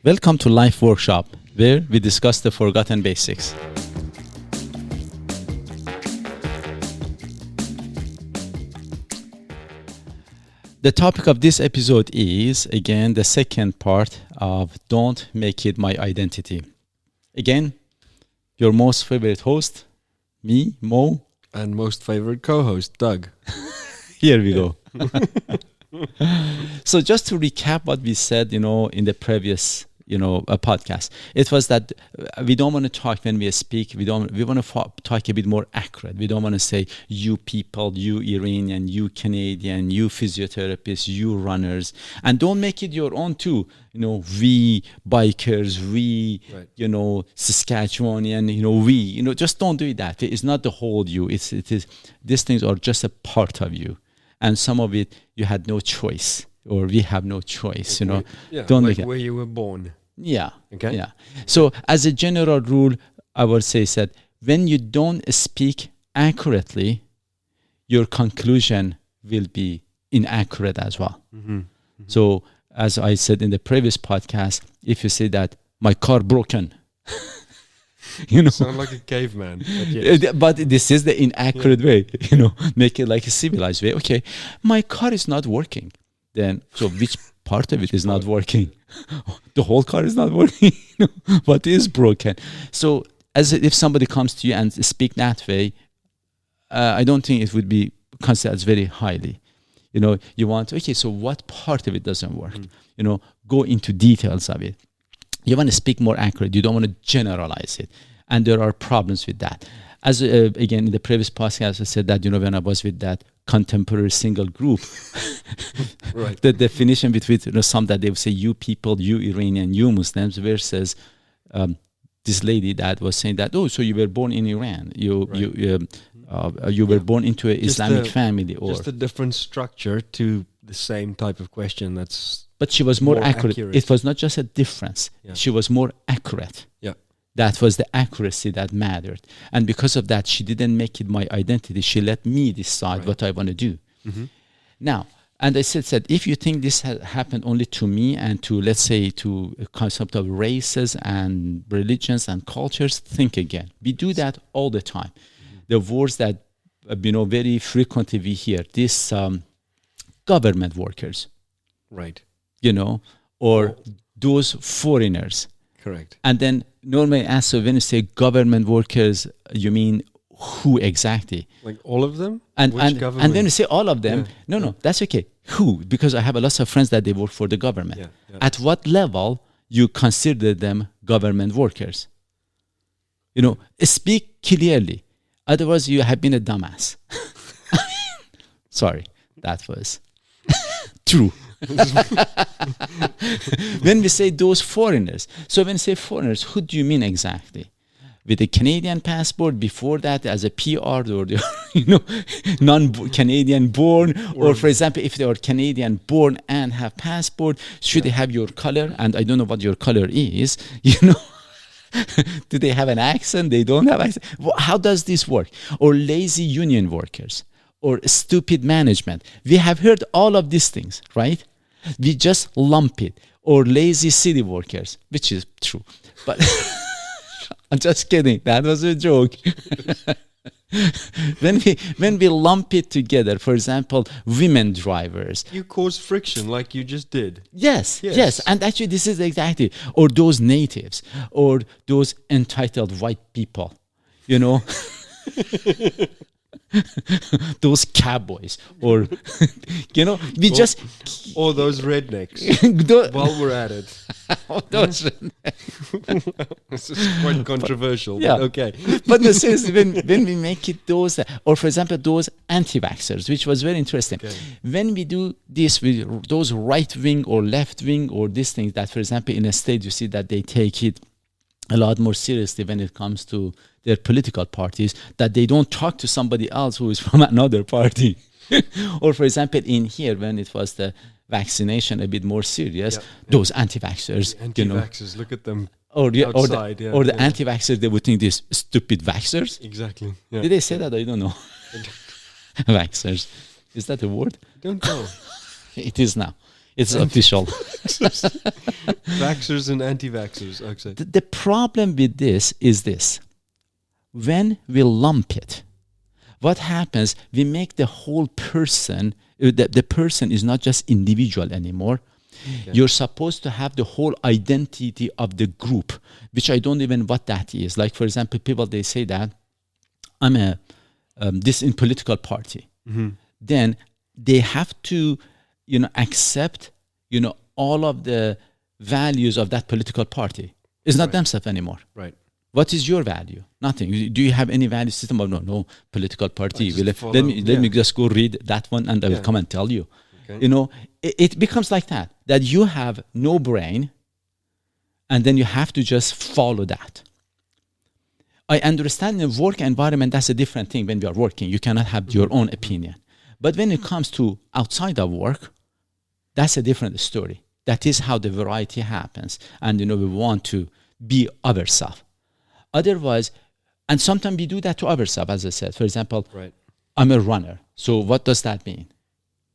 Welcome to Life Workshop, where we discuss the forgotten basics. The topic of this episode is, again, the second part of Don't Make It My Identity. Again, your most favorite host, me, Mo. And most favorite co-host, Doug. Here we go. So just to recap what we said, in the previous, podcast, it was that we don't want to talk when we speak. We want to talk a bit more accurate. We don't want to say you people, you Iranian, you Canadian, you physiotherapists, you runners, and don't make it your own too. We bikers, we, right. Saskatchewanian, we, just don't do that. It's not the whole you. It is. These things are just a part of you. And some of it, you had no choice, or we have no choice, Yeah, Don't like make it. where you were born. Yeah. Okay. Yeah. So as a general rule, I would say that when you don't speak accurately, your conclusion will be inaccurate as well. Mm-hmm. Mm-hmm. So as I said in the previous podcast, if you say that my car broken, Sound like a caveman. But, yes. but this is the inaccurate way, make it like a civilized way. Okay, my car is not working. Then, so which part of it is not working? The whole car is not working. What is broken? So as if somebody comes to you and speak that way, I don't think it would be considered as very highly. You want, okay, so what part of it doesn't work? Go into details of it. You want to speak more accurate. You don't want to generalize it. And there are problems with that. As again, in the previous podcast, I said that, when I was with that contemporary single group, right. the definition between some that they would say you people, you Iranian, you Muslims, versus this lady that was saying that, so you were born in Iran, you were born into an Islamic family, or just a different structure to the same type of question. But she was more accurate. It was not just a difference. Yeah. She was more accurate. Yeah. That was the accuracy that mattered. And because of that, she didn't make it my identity. She let me decide what I want to do. Mm-hmm. Now, and I said, if you think this has happened only to me and to, let's say, to a concept of races and religions and cultures, think again. We do that all the time. Mm-hmm. The words that, very frequently we hear, this government workers. Right. Or those foreigners. Correct. And then normally ask, so when you say government workers, you mean who exactly? Like all of them? And government? And then you say all of them. Yeah. No, that's okay. Who? Because I have a lot of friends that they work for the government. Yeah. At what level you consider them government workers? Speak clearly. Otherwise, you have been a dumbass. Sorry, that was true. When we say those foreigners, so when we say foreigners, who do you mean exactly? With a Canadian passport, before that as a PR, or non-Canadian born, or for example, if they are Canadian born and have passport, should they have your color? And I don't know what your color is, Do they have an accent? They don't have accent. How does this work? Or lazy union workers, or stupid management. We have heard all of these things, right? We just lump it. Or lazy city workers, which is true. But I'm just kidding. That was a joke. When we lump it together, for example, women drivers. You cause friction like you just did. Yes. And actually this is exactly, or those natives, or those entitled white people, those cowboys, or we just or those rednecks. While we're at it, those this is quite controversial. Yeah. But okay. But the thing is, when we make it those, or for example, those anti-vaxxers, which was very interesting. Okay. When we do this with those right wing or left wing, or these things that, for example, in a state you see that they take it a lot more seriously when it comes to their political parties, that they don't talk to somebody else who is from another party. Or for example, in here, when it was the vaccination a bit more serious, those anti-vaxxers, Anti-vaxxers, look at them. Or the outside, anti-vaxxers, they would think these stupid vaxxers. Exactly. Yeah. Did they say that? I don't know. Vaxxers. Is that a word? I don't know. It is now. It's official. Vaxxers and anti-vaxxers. Okay. The problem with this is this. When we lump it, what happens, we make the whole person, the person is not just individual anymore. Okay. You're supposed to have the whole identity of the group, which I don't even know what that is. Like, for example, people, they say that I'm this in political party. Mm-hmm. Then they have to, accept, all of the values of that political party. It's not themselves anymore. Right. What is your value? Nothing. Do you have any value system? Or no political party. Let me just go read that one and I will come and tell you. Okay. It becomes like that you have no brain and then you have to just follow that. I understand in the work environment, that's a different thing. When we are working, you cannot have your own opinion. But when it comes to outside of work, that's a different story. That is how the variety happens. And, we want to be ourselves. Otherwise, and sometimes we do that to ourselves, as I said. For example, I'm a runner. So what does that mean?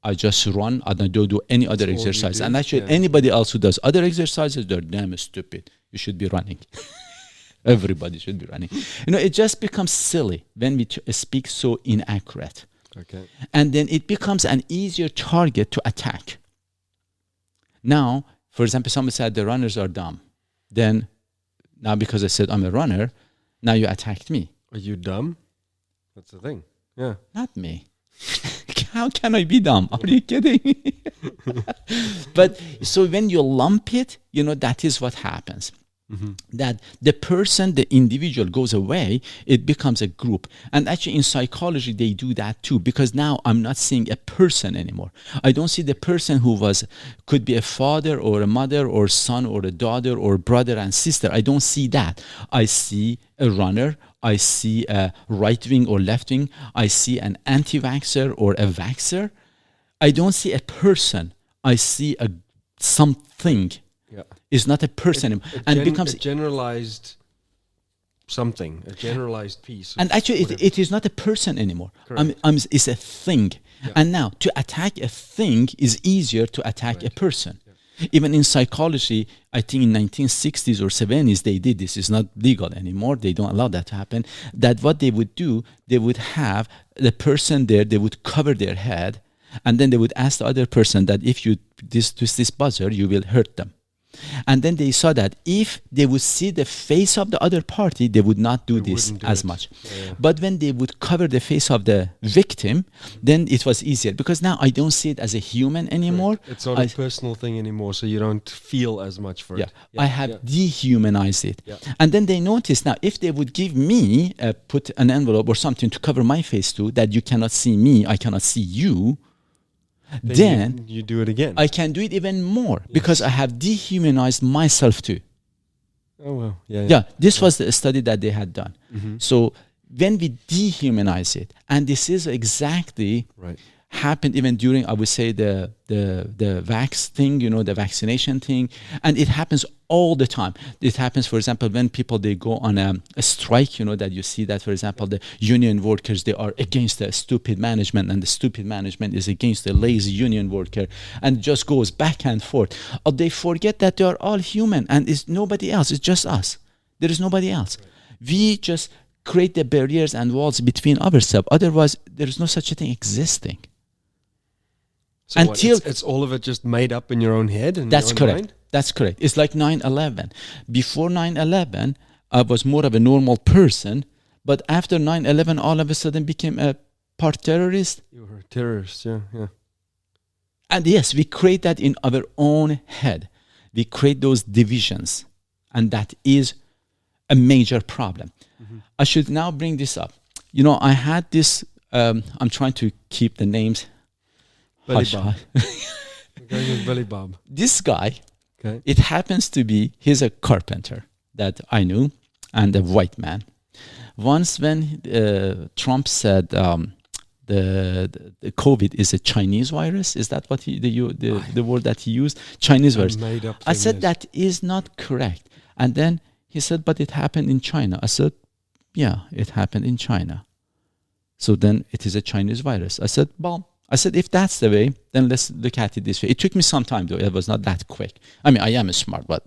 I just run and I don't do any other exercise. And actually, anybody else who does other exercises, they're damn stupid. You should be running. Everybody should be running. It just becomes silly when we speak so inaccurate. Okay. And then it becomes an easier target to attack. Now, for example, someone said the runners are dumb. Then, now because I said I'm a runner, now you attacked me. Are you dumb? That's the thing. Yeah. Not me. How can I be dumb? Are you kidding me? But so when you lump it, that is what happens. Mm-hmm. That the person, the individual goes away, it becomes a group. And actually in psychology, they do that too, because now I'm not seeing a person anymore. I don't see the person who could be a father or a mother or son or a daughter or brother and sister. I don't see that. I see a runner. I see a right wing or left wing. I see an anti-vaxxer or a vaxxer. I don't see a person. I see something. Yeah. Is not a person and it becomes a generalized something, a generalized piece. And actually, it is not a person anymore. It's a thing. Yeah. And now, to attack a thing is easier to attack a person. Yeah. Even in psychology, I think in 1960s or 70s, they did this. It's not legal anymore. They don't allow that to happen. That what they would do, they would have the person there, they would cover their head, and then they would ask the other person that if you twist this buzzer, you will hurt them. And then they saw that if they would see the face of the other party, they would not do this as much. Yeah. But when they would cover the face of the victim, then it was easier. Because now I don't see it as a human anymore. Correct. It's not a personal thing anymore, so you don't feel as much for it. I have dehumanized it. Yeah. And then they noticed now, if they would give me, put an envelope or something to cover my face too, that you cannot see me, I cannot see you, then you do it again. I can do it even more because I have dehumanized myself too. Oh, well. Yeah. This was the study that they had done. Mm-hmm. So when we dehumanize it, and this is exactly happened even during, I would say, the vax thing, the vaccination thing, and it happens all the time. It happens, for example, when people, they go on a strike, that you see that, for example, the union workers, they are against the stupid management, and the stupid management is against the lazy union worker, and it just goes back and forth. Or they forget that they are all human, and it's nobody else, it's just us. There is nobody else. We just create the barriers and walls between ourselves. Otherwise, there is no such a thing existing. So until it's all of it just made up in your own head and that's your own correct. Mind? That's correct. It's like 9/11. Before 9/11, I was more of a normal person, but after 9/11, all of a sudden became a part terrorist. You were a terrorist, yeah. And yes, we create that in our own head. We create those divisions, and that is a major problem. Mm-hmm. I should now bring this up. I had this. I'm trying to keep the names. Billy Bob. We're going with Billy Bob. This guy, it happens to be, he's a carpenter that I knew, and a white man. Once when Trump said the COVID is a Chinese virus, is that what the word that he used? Chinese virus. I said that is not correct. And then he said, but it happened in China. I said, yeah, it happened in China. So then it is a Chinese virus. I said, well, I said, if that's the way, then let's look at it this way. It took me some time, though. It was not that quick. I mean, I am smart, but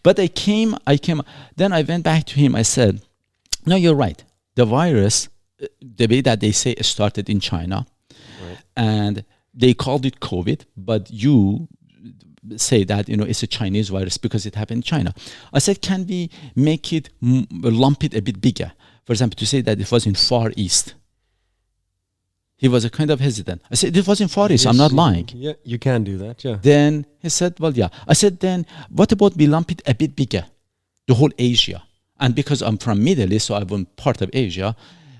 but I came. Then I went back to him. I said, no, you're right. The virus, the way that they say it started in China, Right. and they called it COVID, but you say that, it's a Chinese virus because it happened in China. I said, can we make it, lump it a bit bigger? For example, to say that it was in Far East. He was a kind of hesitant. I said, it was in Far East. I'm not lying. Yeah, you can do that, yeah. Then he said, well, yeah. I said, then what about we lump it a bit bigger? The whole Asia. And because I'm from Middle East, so I'm part of Asia,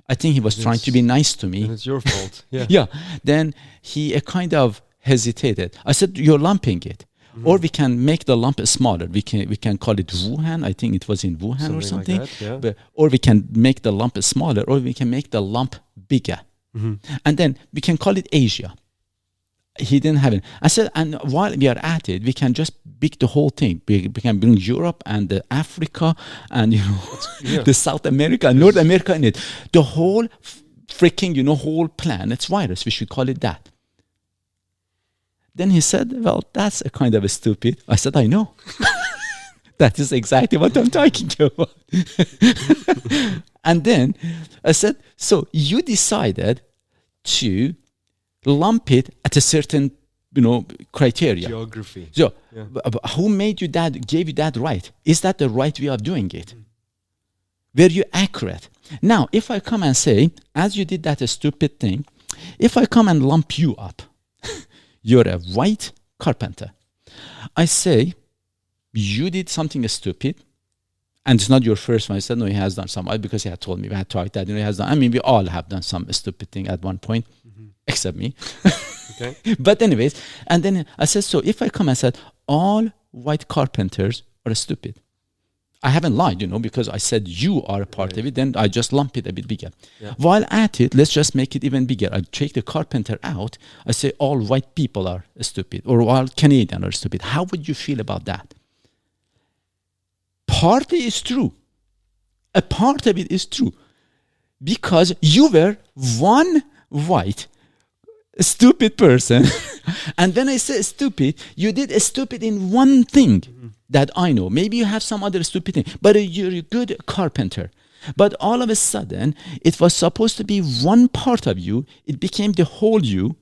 I think he was trying to be nice to me. And it's your fault, yeah. Yeah. Then he kind of hesitated. I said, you're lumping it. Or we can make the lump smaller. We can call it Wuhan. I think it was in Wuhan or something. Like that, yeah. Or we can make the lump smaller, or we can make the lump bigger. And then we can call it Asia. He didn't have it. I said, and while we are at it, we can just big the whole thing. We can bring Europe and Africa and the South America and North America in it. The whole freaking whole planet's virus. We should call it that. Then he said, well, that's a kind of a stupid. I said, I know. That is exactly what I'm talking about. And then I said, so you decided to lump it at a certain, criteria. Geography. So who made you that, gave you that right? Is that the right way of doing it? Were you accurate? Now, if I come and say, as you did that stupid thing, if I come and lump you up, you're a white carpenter. I say, you did something stupid, and it's not your first one. I said, no, he has done some, because he had told me, we had talked that, he has done, we all have done some stupid thing at one point, except me. Okay. But anyways, and then I said, so if I come and said, all white carpenters are stupid. I haven't lied, because I said you are a part of it, then I just lump it a bit bigger. Yeah. While at it, let's just make it even bigger. I take the carpenter out, I say all white people are stupid, or all Canadians are stupid. How would you feel about that? Partly is true. A part of it is true. Because you were one white stupid person. And when I say stupid, you did a stupid in one thing that I know. Maybe you have some other stupid thing, but you're a good carpenter. But all of a sudden, it was supposed to be one part of you. It became the whole you,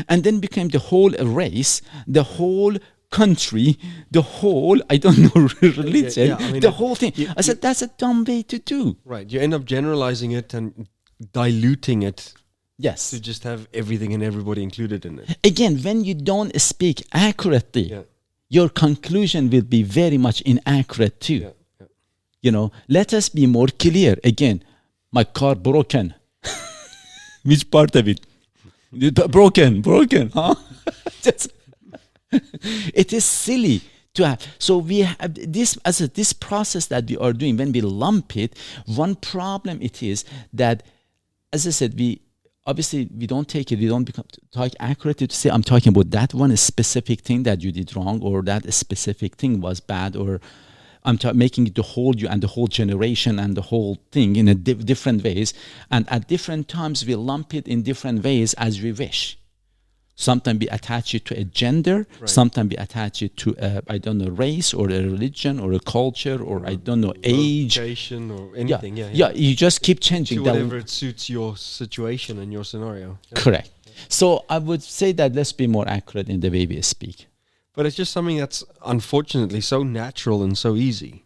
and then became the whole race, the whole country, the whole, I don't know, religion, Yeah, I mean, the whole thing. I said, that's a dumb way to do. Right. You end up generalizing it and diluting it Yes. to just have everything and everybody included in it. Again, when you don't speak accurately, Yeah. your conclusion will be very much inaccurate too. Yeah. Yeah. Let us be more clear. Again, my car broken. Which part of it? Broken, huh? It is silly to have. So we have this process that we are doing. When we lump it, one problem it is that, as I said, we don't take it. We don't talk accurately to say, I'm talking about that one specific thing that you did wrong, or that specific thing was bad, or I'm making it the whole you and the whole generation and the whole thing in a different ways. And at different times, we lump it in different ways as we wish. Sometimes we attach it to a gender. Right. Sometimes we attach it to a, race or a religion or a culture or age. Location or anything. Yeah, you just keep changing. To whatever it suits your situation and your scenario. Yeah. Correct. So I would say that let's be more accurate in the way we speak. But it's just something that's unfortunately so natural and so easy.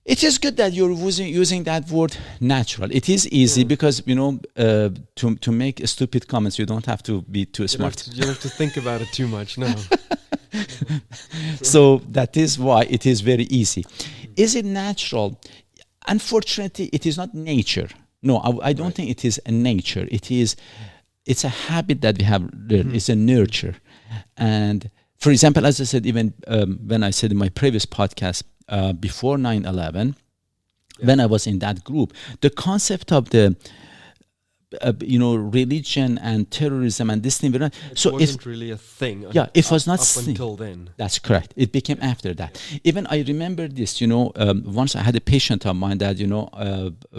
It is good that you're using that word natural. It is easy because, to make stupid comments, you don't have to be too smart. You don't have to think about it too much, no. So that is why it is very easy. Is it natural? Unfortunately, it is not nature. No, I don't think it is a nature. It's a habit that we have learned. It's a nurture. And for example, as I said, even when I said in my previous podcast, before 9/11, when I was in that group, the concept of the religion and terrorism and this thing, it wasn't really a thing. Yeah, it was not up until then. That's correct. It became after that. Even I remember this. Once I had a patient of mine that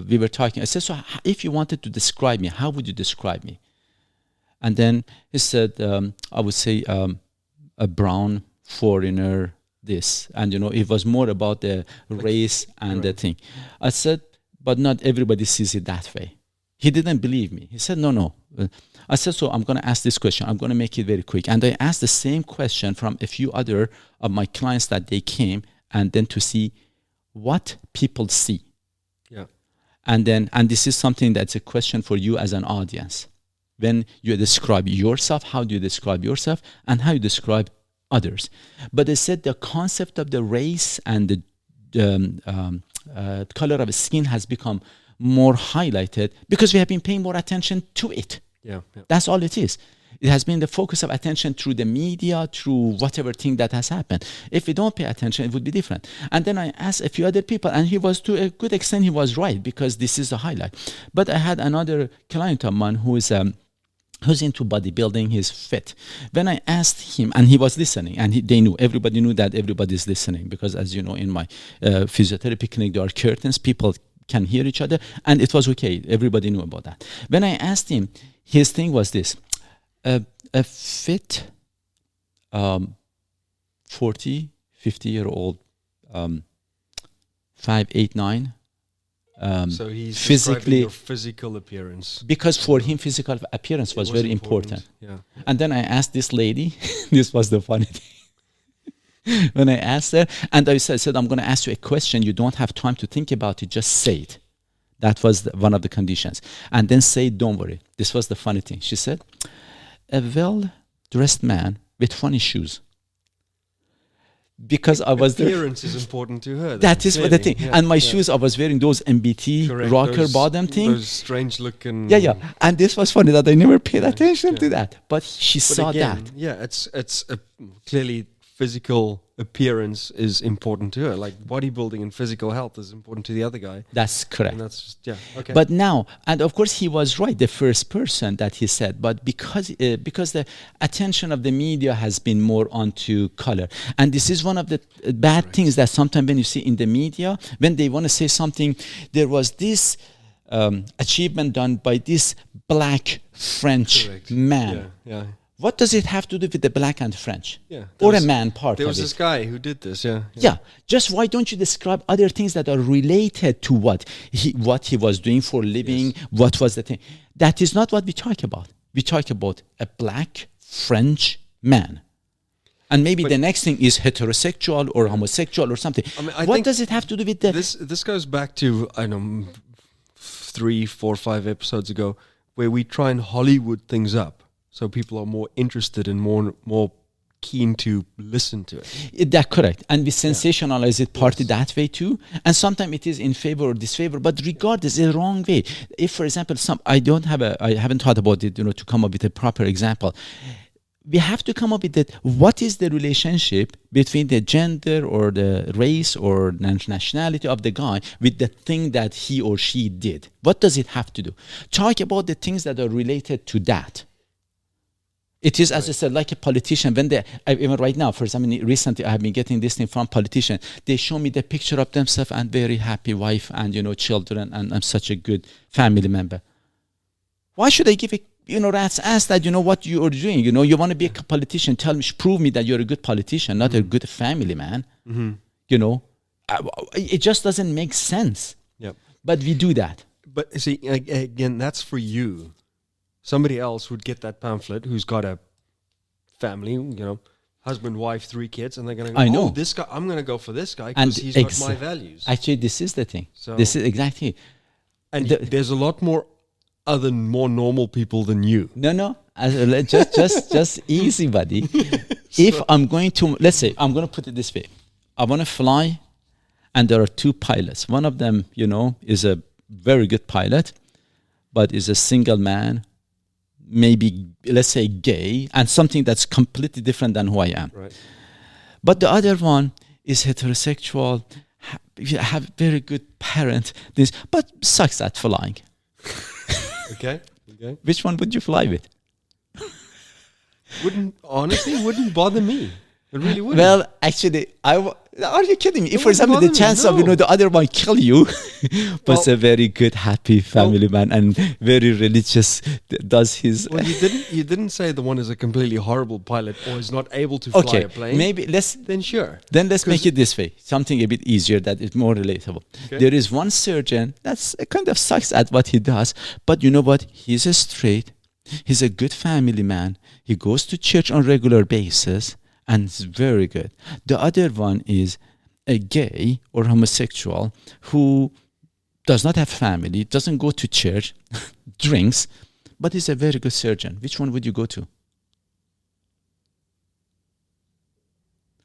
we were talking. I said, so if you wanted to describe me, how would you describe me? And then he said, I would say a brown foreigner, this. And, it was more about the race and the thing. I said, but not everybody sees it that way. He didn't believe me. He said, no. I said, so I'm going to ask this question. I'm going to make it very quick. And I asked the same question from a few other of my clients that they came, and then to see what people see. Yeah. And this is something that's a question for you as an audience. When you describe yourself, how do you describe yourself and how you describe others? But they said the concept of the race and the color of skin has become more highlighted because we have been paying more attention to it. Yeah. That's all it is. It has been the focus of attention through the media, through whatever thing that has happened. If we don't pay attention, it would be different. And then I asked a few other people, and he was, to a good extent, he was right, because this is the highlight. But I had another client of mine who's into bodybuilding, he's fit. When I asked him, and he was listening, and everybody knew that everybody's listening, because as you know, in my physiotherapy clinic, there are curtains, people can hear each other, and it was okay. Everybody knew about that. When I asked him, his thing was this: a fit 40, 50-year-old 5, 8, 9. So he's physically your physical appearance. Because for him, physical appearance was very important. Yeah. And then I asked this lady, this was the funny thing. When I asked her, and I said, I'm going to ask you a question. You don't have time to think about it. Just say it. That was one of the conditions. And then say, don't worry. This was the funny thing. She said, a well-dressed man with funny shoes. Because I was there. Appearance is important to her. That is what the thing. Yeah, and my shoes, I was wearing those MBT rocker bottom thing. Those strange looking. Yeah. And this was funny that I never paid attention to that. But she saw again, that. Yeah, it's clearly physical appearance is important to her. Like bodybuilding and physical health is important to the other guy. That's correct. And that's just, okay. But now, and of course he was right, the first person that he said, but because the attention of the media has been more onto color. And this is one of the bad things that sometimes when you see in the media, when they want to say something, there was this achievement done by this black French man. Yeah. What does it have to do with the black and French? Yeah. Or a man part There of was this guy who did this, Yeah. Just why don't you describe other things that are related to what he was doing for a living, what was the thing? That is not what we talk about. We talk about a black French man. And maybe the next thing is heterosexual or homosexual or something. I mean, what does it have to do with the... This goes back to, I don't know, 3, 4, 5 episodes ago, where we try and Hollywood things up. So people are more interested and more keen to listen to it. That's correct. And we sensationalize it partly that way too. And sometimes it is in favor or disfavor. But regardless, it's the wrong way. If, for example, I haven't thought about it, to come up with a proper example. We have to come up with that. What is the relationship between the gender or the race or nationality of the guy with the thing that he or she did? What does it have to do? Talk about the things that are related to that. It is, as I said, like a politician. When even right now, for example, recently I have been getting this thing from politicians. They show me the picture of themselves and very happy wife and children, and I'm such a good family member. Why should I give a rat's ass that what you are doing? You want to be a politician? Prove me that you're a good politician, not a good family man. Mm-hmm. It just doesn't make sense. Yep. But we do that. But see, again, that's for you. Somebody else would get that pamphlet who's got a family, husband, wife, 3 kids, and they're going to go, I know. oh, this guy, I'm going to go for this guy because he's got my values. Actually, this is the thing. This is exactly. And there's a lot more more normal people than you. No. Just easy, buddy. If I'm going to, let's say, I'm going to put it this way. I want to fly, and there are 2 pilots. One of them, is a very good pilot, but is a single man, maybe, let's say, gay, and something that's completely different than who I am. Right. But the other one is heterosexual, have very good parent, but sucks at flying. Okay. Which one would you fly with? Wouldn't bother me. It really wouldn't. Well, actually, Are you kidding me? If, It for example, wouldn't the bother me, chance of, no. the other one kill you, but Well- it's a very good, happy family man and very religious, does his... Well, you didn't say the one is a completely horrible pilot or is not able to fly Okay, a plane. maybe Then sure. let's make it this way, something a bit easier that is more relatable. Okay. There is one surgeon that's kind of sucks at what he does, but you know what? He's a straight, he's a good family man. He goes to church on regular basis and is very good. The other one is a gay or homosexual who does not have family, doesn't go to church, drinks, but is a very good surgeon. Which one would you go to?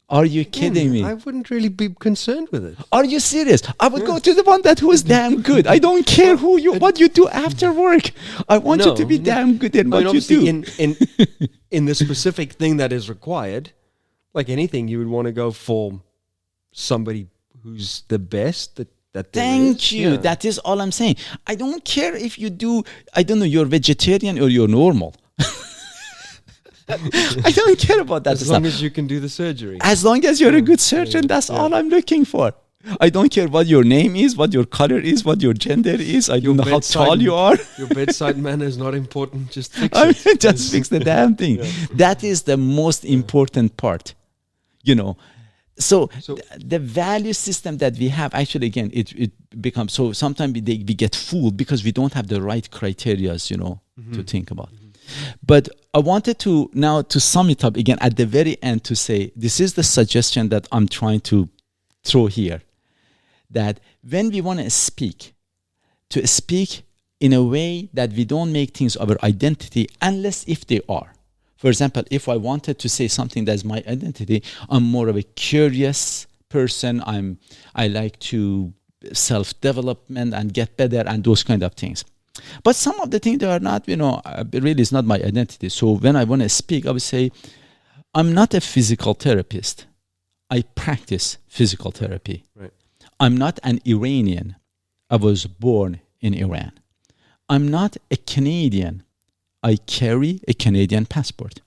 Are you kidding me? I wouldn't really be concerned with it. Are you serious? I would go to the one that was damn good. I don't care what you do after work. I want you to be damn good in what you obviously do. in the specific thing that is required, like anything, you would want to go for somebody who's the best that there Thank is. you. Yeah. That is all I'm saying. I don't care if you do, I don't know, you're vegetarian or you're normal. I don't care about that As stuff. long as you can do the surgery. As long as you're a good surgeon, that's yeah. all I'm looking for. I don't care what your name is, what your color is, what your gender is. I don't know how tall you are. Your bedside manner is not important. Just fix I it. mean, just fix the damn thing. That is the most important part, So, the value system that we have, actually, again, it becomes, so sometimes we get fooled because we don't have the right criteria, to think about. But I wanted to now to sum it up again at the very end to say, this is the suggestion that I'm trying to throw here, that when we want to speak in a way that we don't make things our identity unless if they are. For example, if I wanted to say something that's my identity, I'm more of a curious person. I like to self-development and get better and those kind of things. But some of the things that are not, really is not my identity. So when I want to speak, I would say, I'm not a physical therapist. I practice physical therapy. Right. I'm not an Iranian. I was born in Iran. I'm not a Canadian. I carry a Canadian passport.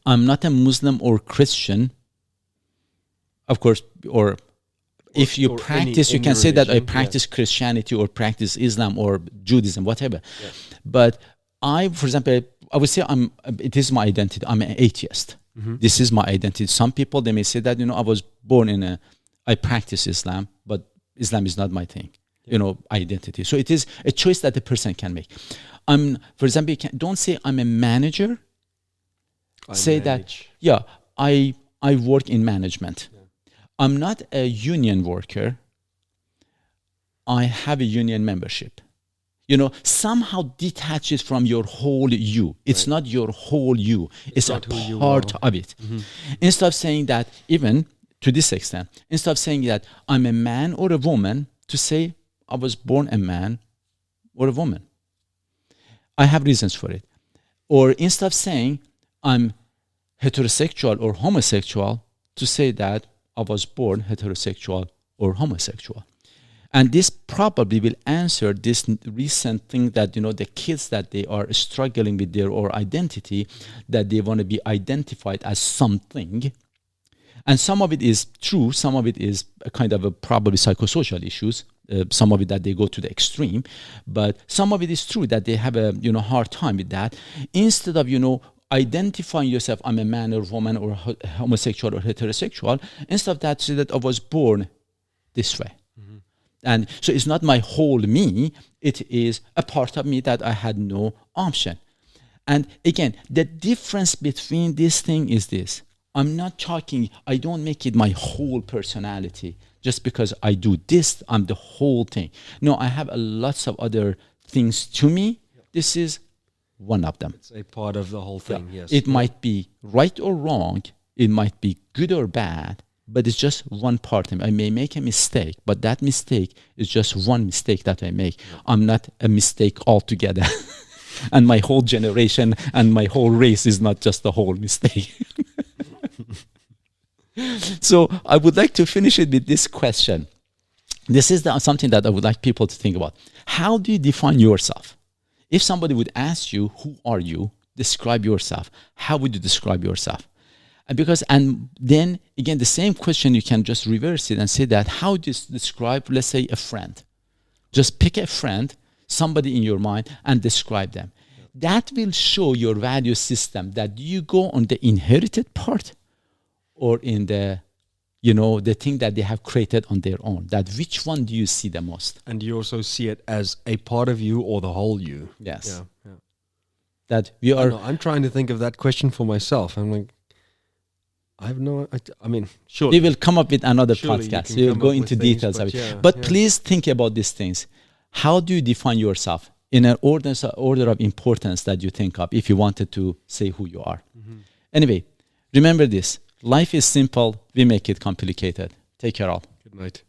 I'm not a Muslim or Christian. Of course, or if you or practice, you any can say that I religion, practice Christianity or practice Islam or Judaism, whatever. Yeah. But for example, I would say it is my identity. I'm an atheist. This is my identity. Some people, they may say that, I was born I practice Islam, but Islam is not my thing, identity. So it is a choice that the person can make. For example, don't say I'm a manager. Say manage. that, I work in management. I'm not a union worker. I have a union membership. Somehow detach it from your whole you. It's not your whole you. It's a not who you part are. of it. Instead of saying that, even to this extent, instead of saying that I'm a man or a woman, to say I was born a man or a woman. I have reasons for it. Or instead of saying I'm heterosexual or homosexual, to say that I was born heterosexual or homosexual. And this probably will answer this recent thing that, the kids that they are struggling with their or identity, that they want to be identified as something. And some of it is true, some of it is a kind of probably psychosocial issues, some of it that they go to the extreme, but some of it is true that they have a hard time with that. Instead of identifying yourself, I'm a man or woman or homosexual or heterosexual, instead of that, say that I was born this way. And so it's not my whole me, it is a part of me that I had no option. And again, the difference between this thing is this. I'm not talking, I don't make it my whole personality. Just because I do this, I'm the whole thing. No, I have lots of other things to me. This is one of them. It's a part of the whole thing, yes. It might be right or wrong. It might be good or bad, but it's just one part of me. I may make a mistake, but that mistake is just one mistake that I make. I'm not a mistake altogether. And my whole generation and my whole race is not just a whole mistake. So I would like to finish it with this question. This is something that I would like people to think about. How do you define yourself? If somebody would ask you, who are you? Describe yourself. How would you describe yourself? And then again, the same question, you can just reverse it and say that, how do you describe, let's say, a friend? Just pick a friend, somebody in your mind, and describe them. That will show your value system, that you go on the inherited part or in the, the thing that they have created on their own. That which one do you see the most? And you also see it as a part of you or the whole you. Yes. Yeah. That we are. I'm trying to think of that question for myself. I'm like, I have no. I mean, sure. We will come up with another Surely podcast. We will go into details of it. But please think about these things. How do you define yourself in an order of importance that you think of if you wanted to say who you are? Mm-hmm. Anyway, remember this. Life is simple. We make it complicated. Take care all. Good night.